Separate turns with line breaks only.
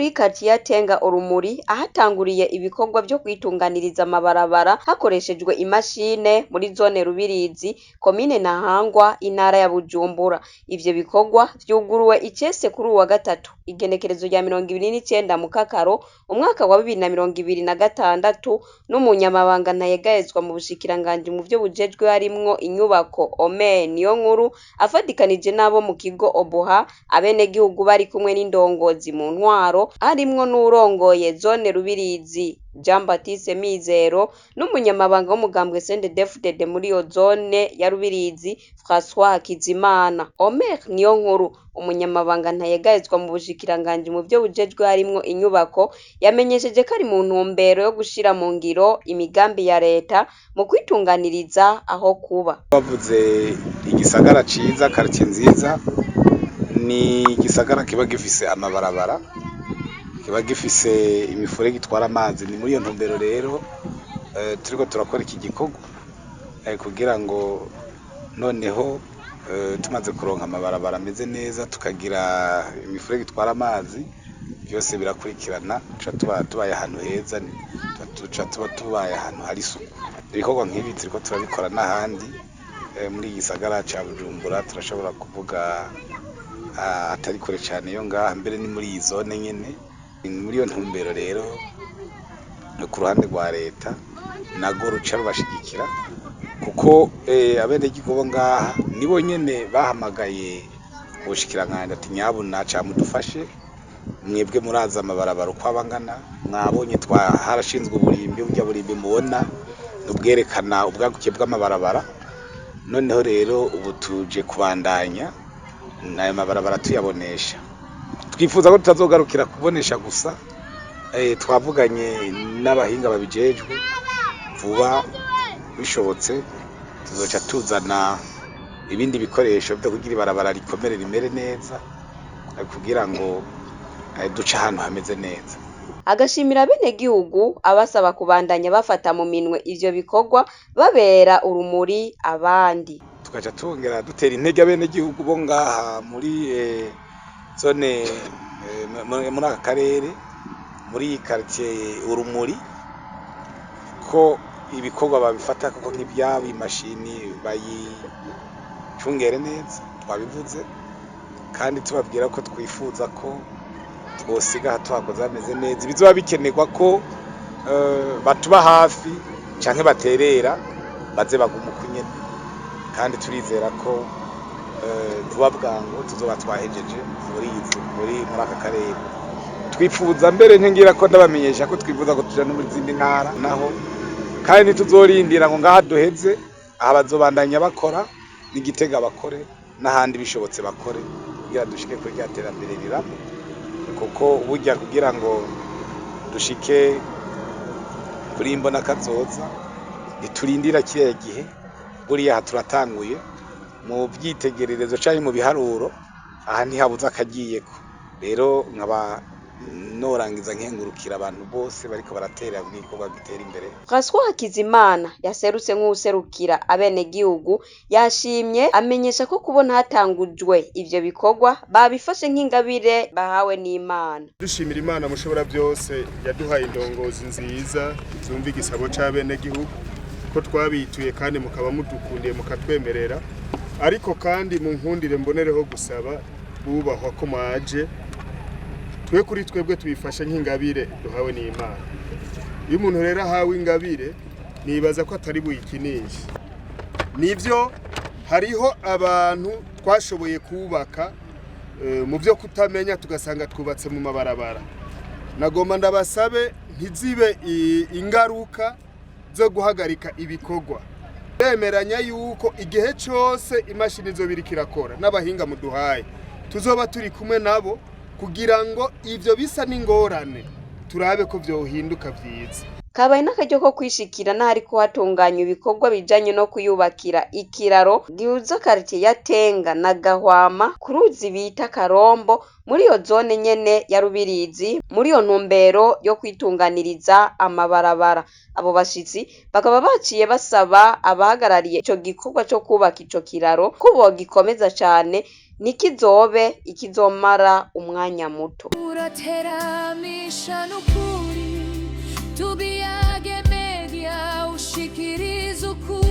muri quartier Tenga Urumuri ahatanguriye ibikorwa byo kwitunganiriza amabarabara hakoreshejwe imashine muri zone Rubirizi komine Ntahangwa intara ya Bujumbura. Ivyo bikorwa vyuguruwe icese kuri uwa gatatu igenekerezo rya 29 mu Kakaro umwaka wa 2026 n'umunyamabanga ntayegayezwa mu bushikiranganje mu byo bujejwe harimwo inyubako Ome Niyonkuru afadikanije nabo mu kigo Oboha abenegihugu bari kumwe n'indongozi mu ntwaro harimwo n'urongoye zone Rubirizi Jean Baptiste Mizero n'umunyamabanga w'umugambwe CNDD-FDD muri iyo zone ya Rubirizi François Hakizimana. Omer Niyonkuru umunyamabanga ntayegayezwa mu bushikiranganje mu byo bujejwe harimwo inyubako yamenyesheje ko ari mu ntumbero yo gushira mu ngiro imigambi ya leta mu kwitunganiriza aho kuba.
Bavuze igisagara ciza quartier nziza ni igisagara kiba gifise amabarabara, kiba gifise imifurege itwara amazi. Ni muri iyo ntumbero rero turiko turakora iki gikorwa kugira ngo noneho tumaze kuronka amabarabara ameze neza tukagira imifurege itwara amazi byose birakurikirana tubaye ahantu heza, tubaye ahantu hari isuku. Ibikorwa nk'ibi turiko turabikora n'ahandi muri gisagara ca Bujumbura, turashobora kuvuga atari kure cyane yo ngaha, mbere ni muri iyi zone nyene. Muri iyo ntumbero rero ku ruhande rwa leta nago ruca rubashigikira kuko abenegihugu ngaha nibo nyene bahamagaye ubushikiranganje ati nyabuna ca mudufashe, mwebwe muraza amabarabara uko abangana, mwabonye harashinzwe uburimbi, burya burimbi mubona ubwerekana ubwaguke bw'amabarabara. Noneho rero ubu tuje kubandanya nayo mabarabara tuyabonesha. Twifuza ko tutazogarukira kubonesha gusa, twavuganye n'abahinga babijejwe vuba bishobotse tuzoca tuzana ibindi bikoresho byo kugira ibarabara rikomere rimere neza kugira ngo duce ahantu hameze neza.
Agashimira abenegihugu abasaba kubandanya bafata mu minwe ivyo bikorwa babera urumuri abandi.
Tukaca tongera dutera intege abenegihugu bo ngaha muri zone muri aka karere muri quartier Urumuri ko ibikorwa babifata koko nk'ibyabo, imashini bayicungere neza twabivuze, kandi tubabwira ko twifuza ko twosiga tuhakoze ameze neza. Bizoba bikenerwa ko batuba hafi canke baterera baze baguma kunyene, kandi turizera ko vuba bwangu tuzoba twahejeje muri aka karere. Twifuza mbere nkingira ko ndabamenyesha ko twifuza ko tuja no muri zindi ntara naho, kandi ntituzorindira ngo ngaha duheze. Aha bazobandanya bakora n'Igitega bakore n'ahandi bishobotse bakore kugira dushike kuri rya terambere riramo, kuko burya kugira ngo dushike kuri imbona kazoza ntiturindira kiriya gihe. Buriya turatanguye mu byitegererezo canke mu biharuro, aha ntihabuze akagiyeko. Rero nkaba norangiza nkengurukira abantu bose bariko baratera ibikorwa bitera imbere.
François Hakizimana yaserutse nk'userukira abenegihugu yashimye amenyesha ko kubona hatangujwe ivyo bikorwa babifashe nk'ingabire bahawe n'Imana.
Dushimira Imana mushobora byose yaduhaye indongozi nziza zumva igisabo c'abenegihugu ko twabituye kandi mukaba mudukundiye mukatwemerera, ariko kandi mu nkundire mbonereho gusaba bubahwa ko mwaje twe kuri twebwe tubifashe nk'ingabire duhawe n'Imana. Iyo umuntu rero ahawe ingabire nibaza ko atari buyikinisha. Nivyo hariho abantu twashoboye kubaka mu byo kutamenya tugasanga twubatse mu mabarabara. Nagomba ndabasabe ntizibe ingaruka zo guhagarika ibikorwa. Bemeranya yuko igihe cyose imashini zo biriko irakora n'abahinga muduhaye tuzoba turi kumwe nabo kugira ngo ivyo bisa n'ingorane turabe ko vyohinduka vyiza.
kabaye n'akaryo ko kwishikira n'ahariko hatunganywa ibikorwa bijanye no kuyubakira ikiraro gihuza quartier ya Tenga na Gahwama ku ruzi bita Karombo muri iyo zone nyene ya Rubirizi muri iyo ntumbero yo kwitunganiriza amabarabara. Abo bashitsi bakaba baciye basaba abahagarariye ico gikorwa co kubaka ico kiraro ko bogikomeza cane nikizobe ikizomara umwanya muto.
Urateramisha n'ukuri, Tubiage Media ushikiriza ukuri.